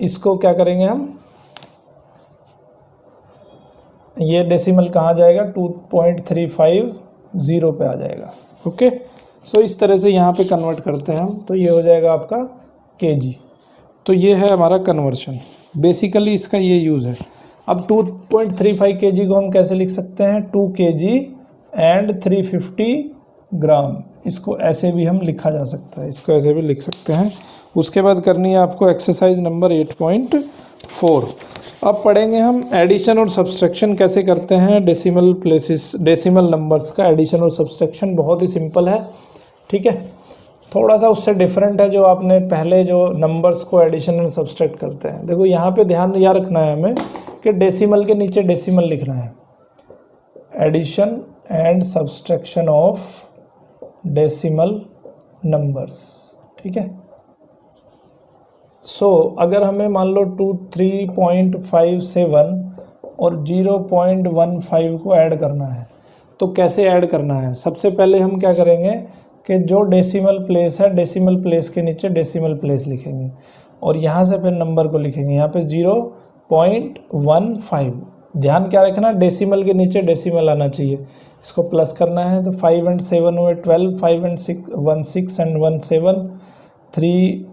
इसको क्या करेंगे हम, ये डेसिमल कहाँ जाएगा, 2.350 पे आ जाएगा। ओके, सो इस तरह से यहाँ पे कन्वर्ट करते हैं हम, तो ये हो जाएगा आपका केजी। तो ये है हमारा कन्वर्शन, बेसिकली इसका ये यूज़ है। अब 2.35 केजी को हम कैसे लिख सकते हैं, 2 केजी एंड 350 ग्राम, इसको ऐसे भी हम लिखा जा सकता है, इसको ऐसे भी लिख सकते हैं। उसके बाद करनी है आपको एक्सरसाइज नंबर 8.4। अब पढ़ेंगे हम एडिशन और सब्सट्रैक्शन कैसे करते हैं, डेसिमल प्लेसेस, डेसिमल नंबर्स का एडिशन और सब्सट्रैक्शन बहुत ही सिंपल है। ठीक है, थोड़ा सा उससे डिफरेंट है जो आपने पहले जो नंबर्स को एडिशन और सब्सट्रैक्ट करते हैं। देखो यहाँ पे ध्यान यह रखना है हमें कि डेसिमल के नीचे डेसिमल लिखना है, addition and subtraction of decimal numbers. ठीक है, सो अगर हमें मान लो 3.57 और 0.15 को ऐड करना है तो कैसे ऐड करना है, सबसे पहले हम क्या करेंगे कि जो डेसिमल प्लेस है, डेसिमल प्लेस के नीचे डेसिमल प्लेस लिखेंगे और यहाँ से फिर नंबर को लिखेंगे, यहाँ पे 0.15। ध्यान क्या रखना, डेसिमल के नीचे डेसिमल आना चाहिए, इसको प्लस करना है। तो 5 and 7 हुए 12, 5 and 6 1 6 and 1 7, 3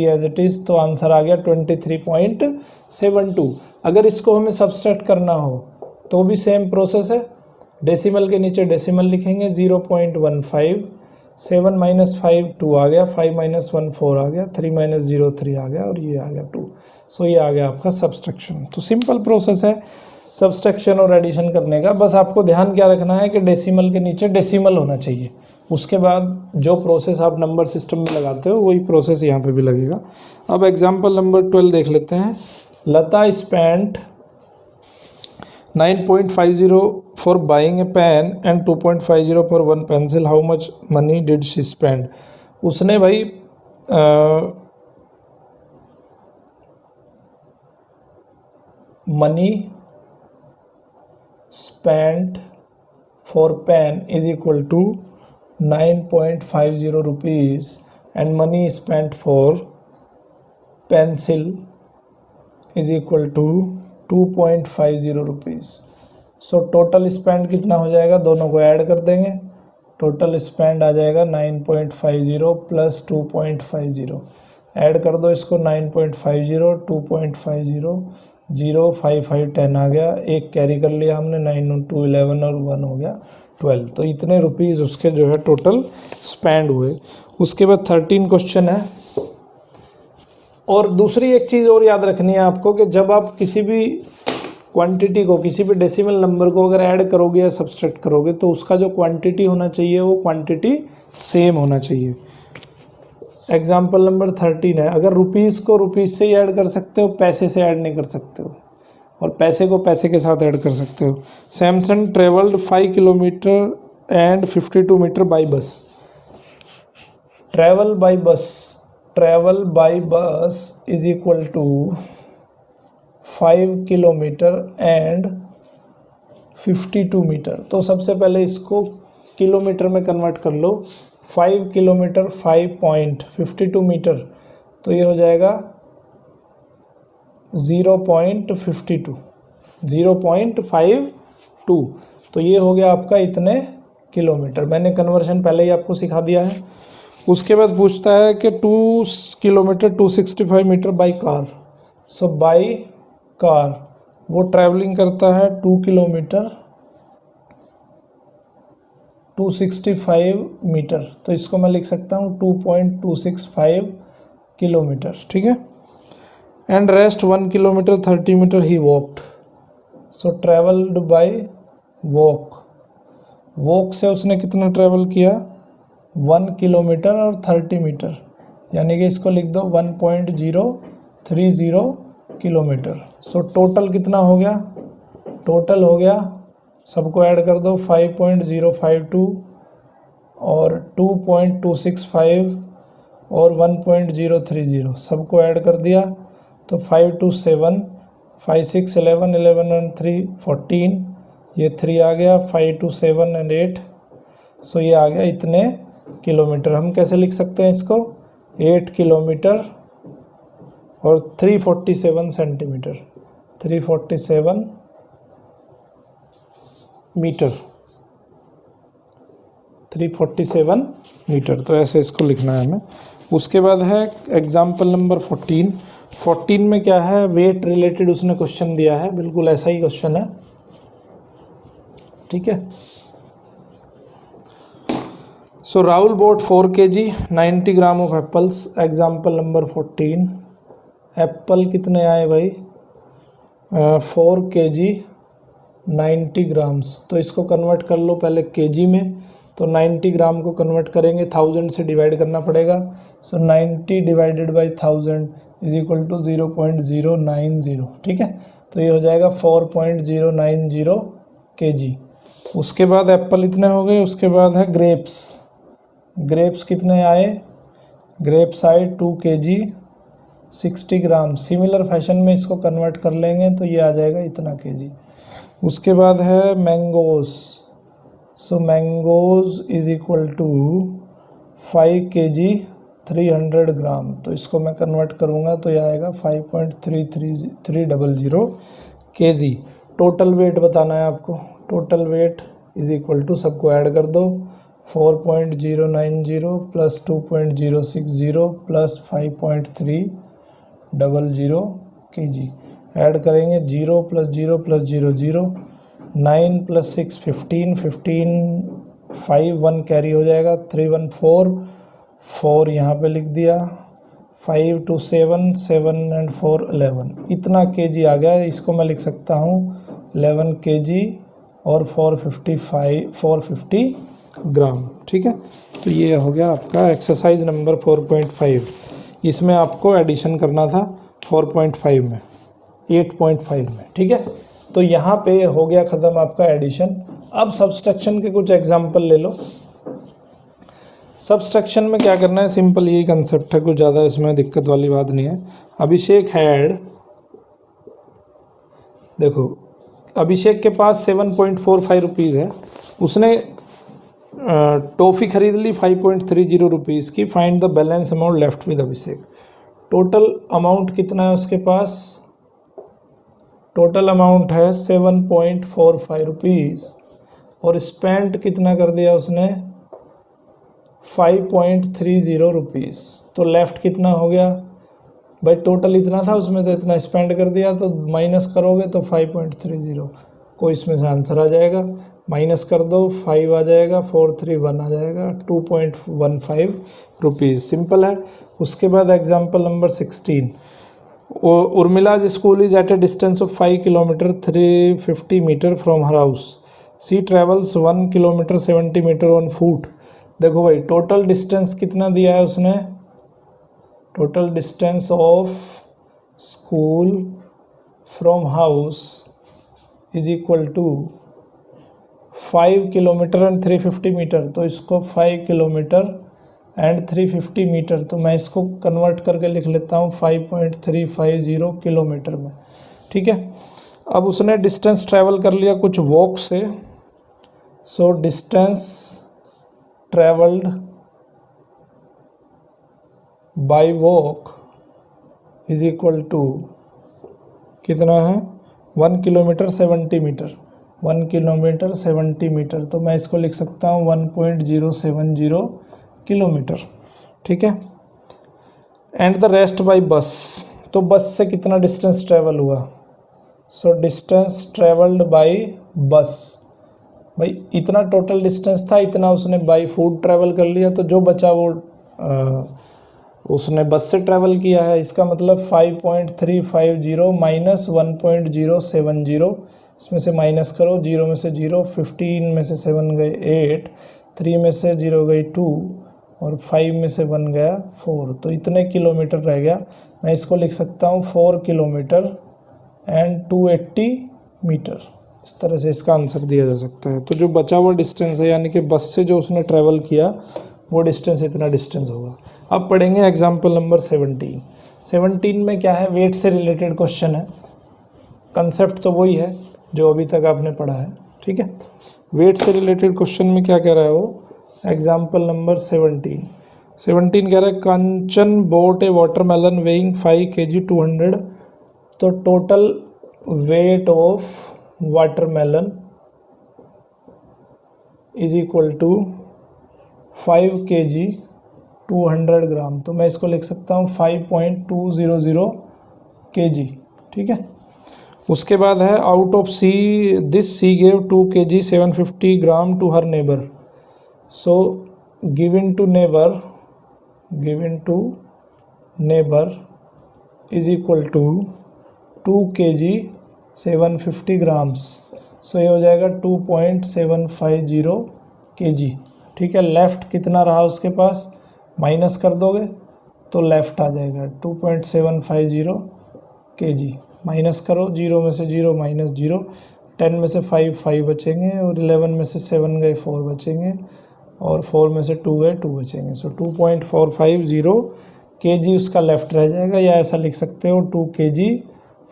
as it is, तो आंसर आ गया 23.72। अगर इसको हमें सब्सट्रैक्ट करना हो तो भी सेम प्रोसेस है, डेसिमल के नीचे डेसिमल लिखेंगे, 0.15, 7 - 5 2 आ गया, 5 - 1 4 आ गया, 3 - 0 3 आ गया और ये आ गया 2। सो ये आ गया आपका सब्सट्रैक्शन। तो सिंपल प्रोसेस है सब्सट्रैक्शन और एडिशन करने का, बस आपको ध्यान क्या रखना है कि डेसिमल के नीचे डेसिमल होना चाहिए। उसके बाद जो प्रोसेस आप नंबर सिस्टम में लगाते हो वही प्रोसेस यहाँ पे भी लगेगा। अब एग्जांपल नंबर 12 देख लेते हैं। Lata spent 9.50 for buying a pen and 2.50 for 1 pencil, how much money did she spend. उसने भाई money spent for pen is equal to 9.50 rupees and money spent for pencil is equal to 2.50 rupees। So total spend कितना हो जाएगा, दोनों को ऐड कर देंगे, टोटल स्पेंड आ जाएगा 9.50 प्लस 2.50। ऐड कर दो इसको, 9.50 2.50 0 5 5 10 आ गया, एक कैरी कर लिया हमने, 9 और 2 11 और 1 हो गया 12। तो इतने रुपीज़ उसके जो है टोटल स्पेंड हुए। उसके बाद 13 क्वेश्चन है। और दूसरी एक चीज़ और याद रखनी है आपको कि जब आप किसी भी क्वांटिटी को, किसी भी डेसिमल नंबर को अगर ऐड करोगे या सब्सट्रैक्ट करोगे तो उसका जो क्वांटिटी होना चाहिए वो क्वांटिटी सेम होना चाहिए। एग्जाम्पल नंबर 13 है, अगर रुपीज़ को रुपीज़ से ही ऐड कर सकते हो, पैसे से ऐड नहीं कर सकते हो, और पैसे को पैसे के साथ ऐड कर सकते हो। Samsung travelled 5 kilometre and 52 metre by bus. Travel by bus is equal to 5 kilometre and 52 metre. तो सबसे पहले इसको किलोमीटर में कन्वर्ट कर लो, 5 किलोमीटर 5.52 मीटर, तो ये हो जाएगा 0.52। तो ये हो गया आपका इतने किलोमीटर। मैंने कन्वर्शन पहले ही आपको सिखा दिया है। उसके बाद पूछता है कि 2 kilometre 265 metre by car. So by car वो ट्रैवलिंग करता है 2 किलोमीटर 265 मीटर, तो इसको मैं लिख सकता हूँ 2.265 किलोमीटर। ठीक है, एंड रेस्ट 1 किलोमीटर 30 मीटर ही walked. So travelled by walk से उसने कितना ट्रैवल किया, 1 किलोमीटर और 30 मीटर, यानी कि इसको लिख दो 1.030 किलोमीटर। सो टोटल कितना हो गया, टोटल हो गया, सबको ऐड कर दो, 5.052 और 2.265 और 1.030, सबको ऐड कर दिया तो 5 2 7, 5 6 11, 11 and 3 14, ये 3 आ गया, 5 2 7 and 8, सो ये आ गया इतने किलोमीटर। हम कैसे लिख सकते हैं इसको, 8 किलोमीटर और 347 सेंटीमीटर, 347 मीटर, 347 मीटर, तो ऐसे इसको लिखना है हमें। उसके बाद है एग्जाम्पल नंबर 14। 14 में क्या है, वेट रिलेटेड उसने क्वेश्चन दिया है, बिल्कुल ऐसा ही क्वेश्चन है, ठीक है। So Rahul bought 4 kg 90 gram of apples, example number 14। Apple कितने आए भाई, 4 kg 90 ग्राम्स, तो इसको कन्वर्ट कर लो पहले केजी में, तो 90 ग्राम को कन्वर्ट करेंगे 1000 से डिवाइड करना पड़ेगा। So 90 divided by 1000 is equal to 0.090, ठीक है। तो ये हो जाएगा 4.090 kg। उसके बाद एप्पल इतने हो गए। उसके बाद है ग्रेप्स, ग्रेप्स कितने आए, ग्रेप्स आए 2 kg 60 ग्राम। सिमिलर फैशन में इसको कन्वर्ट कर लेंगे तो ये आ जाएगा इतना kg। उसके बाद है mangoes, so mangoes is equal to 5 kg 300 gram, तो इसको मैं कन्वर्ट करूँगा तो ये आएगा 5.3300 kg। टोटल वेट बताना है आपको, total weight is equal to, सबको ऐड कर दो, 4.090 प्लस 2.060 प्लस 5.300 kg। ऐड करेंगे 0 प्लस 0 प्लस 0 0, 9 प्लस 6 15, 15 5 1 कैरी हो जाएगा, 3 1 4, 4 यहाँ पे लिख दिया, 5 2 7, 7 and 4 11, इतना kg आ गया। इसको मैं लिख सकता हूँ 11 kg और 450 ग्राम, ठीक है। तो ये हो गया आपका एक्सरसाइज नंबर 4.5। इसमें आपको एडिशन करना था 4.5 में, 8.5 में, ठीक है। तो यहाँ पे हो गया ख़त्म आपका एडिशन। अब सब्सट्रैक्शन के कुछ एग्जांपल ले लो। सब्सट्रैक्शन में क्या करना है, सिंपल यही कंसेप्ट है, कुछ ज़्यादा इसमें दिक्कत वाली बात नहीं है। अभिषेक हैड, देखो अभिषेक के पास 7.45 रुपीज़ है, उसने टॉफ़ी खरीद ली 5.30 रुपीज़ की। Find the balance amount left with Abhishek. Total amount कितना है उसके पास, टोटल अमाउंट है 7.45 रुपीज़ और स्पेंड कितना कर दिया उसने 5.30 रुपीज़। तो लेफ़्ट कितना हो गया भाई, टोटल इतना था उसमें तो इतना स्पेंड कर दिया, तो माइनस करोगे तो 5.30, कोई इसमें से आंसर आ जाएगा, माइनस कर दो 5 आ जाएगा, 431 आ जाएगा, 2.15 रुपीज़, सिंपल है। उसके बाद example number 16। Urmila's school is at a distance of 5 kilometre 350 metre from her house. She travels 1 kilometre 70 metre on foot. देखो भाई टोटल डिस्टेंस कितना दिया है उसने, total distance of school from house is equal to 5 kilometre and 350 metre. तो इसको 5 किलोमीटर एंड 350 मीटर, तो मैं इसको कन्वर्ट करके लिख लेता हूँ 5.350 किलोमीटर में, ठीक है। अब उसने डिस्टेंस ट्रैवल कर लिया कुछ वॉक से, so distance travelled by walk is equal to कितना है 1 किलोमीटर 70 मीटर, 1 किलोमीटर 70 मीटर, तो मैं इसको लिख सकता हूँ 1.070 किलोमीटर, ठीक है। एंड द रेस्ट बाय बस, तो बस से कितना डिस्टेंस ट्रैवल हुआ, सो डिस्टेंस ट्रैवल्ड बाय बस, भाई इतना टोटल डिस्टेंस था, इतना उसने बाय फूड ट्रैवल कर लिया, तो जो बचा वो उसने बस से ट्रैवल किया है। इसका मतलब 5.350 माइनस 1.070, इसमें से माइनस करो, 0 में से 0, 15 में से 7 गए 8, 3 में से 0 गई 2 और 5 में से 1 गया 4, तो इतने किलोमीटर रह गया। मैं इसको लिख सकता हूँ 4 किलोमीटर एंड 280 मीटर, इस तरह से इसका आंसर दिया जा सकता है। तो जो बचा हुआ डिस्टेंस है यानी कि बस से जो उसने ट्रैवल किया वो डिस्टेंस इतना डिस्टेंस होगा। अब पढ़ेंगे एग्जाम्पल नंबर 17। 17 में क्या है, वेट से रिलेटेड क्वेश्चन है, कंसेप्ट तो वही है जो अभी तक आपने पढ़ा है, ठीक है। वेट से रिलेटेड क्वेश्चन में क्या कह रहा है वो, एग्जाम्पल नंबर 17 कह रहा है Kanchan bought a watermelon weighing 5 kg 200, तो total weight of watermelon is equal to 5 kg 200 gram, तो मैं इसको लिख सकता हूँ 5.200 kg, ठीक है। उसके बाद है out of she this she gave 2 kg 750 gram to her neighbour, so given to neighbour is equal to 2 kg 750 grams, so ये हो जाएगा 2.750 kg, ठीक है। लेफ़्ट कितना रहा उसके पास, माइनस कर दोगे तो लेफ़्ट आ जाएगा 2.750 kg, माइनस करो, 0 में से 0 माइनस 0, 10 में से 5 बचेंगे, और 11 में से 7 गए 4 बचेंगे, और 4 में से 2 गए 2 बचेंगे, सो 2.450 kg उसका लेफ़्ट रह जाएगा, या ऐसा लिख सकते हो 2 kg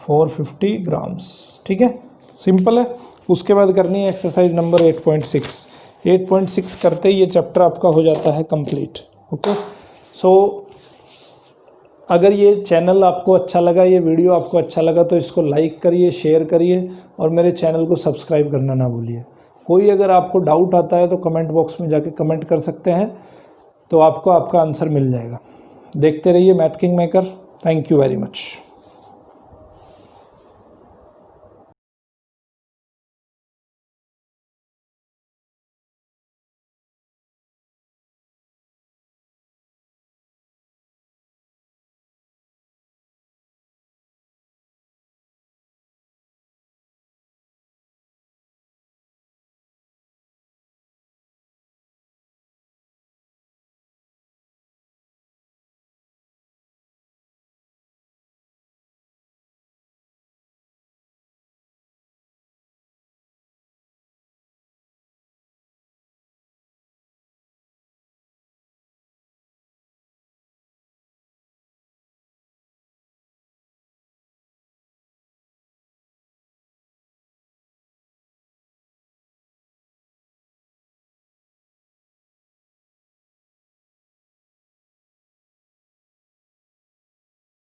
450 ग्राम्स, ठीक है, सिंपल है। उसके बाद करनी है एक्सरसाइज नंबर 8.6 करते ही ये चैप्टर आपका हो जाता है कंप्लीट, ओके। सो अगर ये चैनल आपको अच्छा लगा, ये वीडियो आपको अच्छा लगा, तो इसको लाइक करिए, शेयर करिए, और मेरे चैनल को सब्सक्राइब करना ना भूलिए। कोई अगर आपको डाउट आता है तो कमेंट बॉक्स में जाके कमेंट कर सकते हैं, तो आपको आपका आंसर मिल जाएगा। देखते रहिए math king maker. Thank you very much.